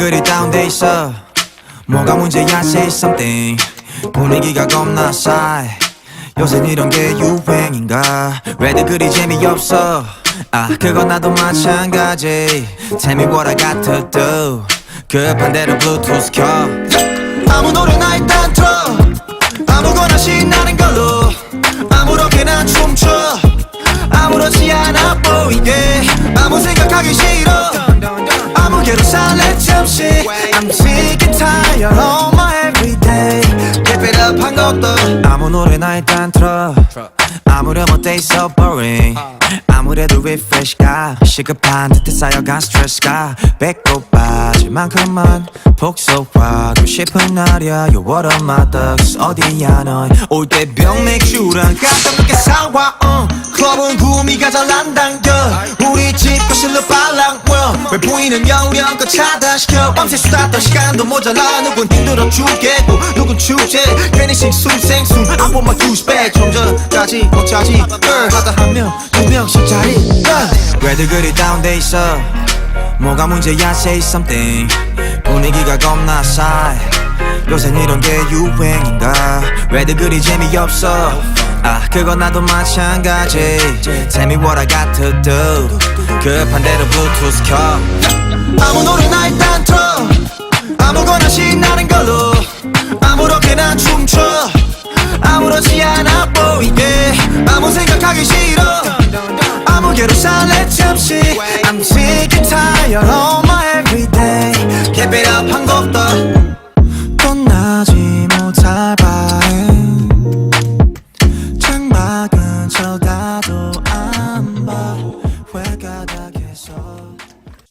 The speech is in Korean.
그리 다운돼 있어 뭐가 문제야 say something 분위기가 겁나 싸해 요샌 이런 게 유행인가 왜들 그리 재미없어 아 그건 나도 마찬가지 Tell me what I got to do 급한 대로 블루투스 켜 아무 노래나 일단 틀어 아무거나 신나는 걸로 아무렇게나 춤춰 아무렇지 않아 보이게 아무 생각하기 싫어 아무개로 살래 잠시 I'm sick and tired of my everyday Keep it up 한 것도 아무 노래나 일단 틀어 아무렴 어때 so boring 아무래도 refresh가 시급한 듯해 쌓여간 스트레스가 배꼽 빠질 만큼만 복속하고 싶은 날이야 You're one of my thugs 어디야 넌 올 때 병맥주랑 깜짝 놀게 사와 클럽은 구미가 잘 안 당겨 우리 집 거실로 빨랑워 왜 부인은 영령껏 차단시켜 밤새 수다 떨 시간도 모자라 누군 힘들어 죽겠고 누군 축제 괜히 싱숭생숭 I want my douchebag 좀 전까지 못 자지 하다 한 명 두 명씩 자리 왜들 그리 다운돼 있어 뭐가 문제야 say something 분위기가 겁나 싸해 요샌 이런 게 유행인가 왜들 그리 재미없어 아 그건 나도 마찬가지 Tell me what I got to do 급한 대로 블루투스 켜 아무 노래나 일단 틀어 아무거나 신나는 걸로 아무렇게나 춤춰 아무렇지 않아 보이게 아무 생각하기 싫어 아무개로 살래 잠시 I'm sick and tired of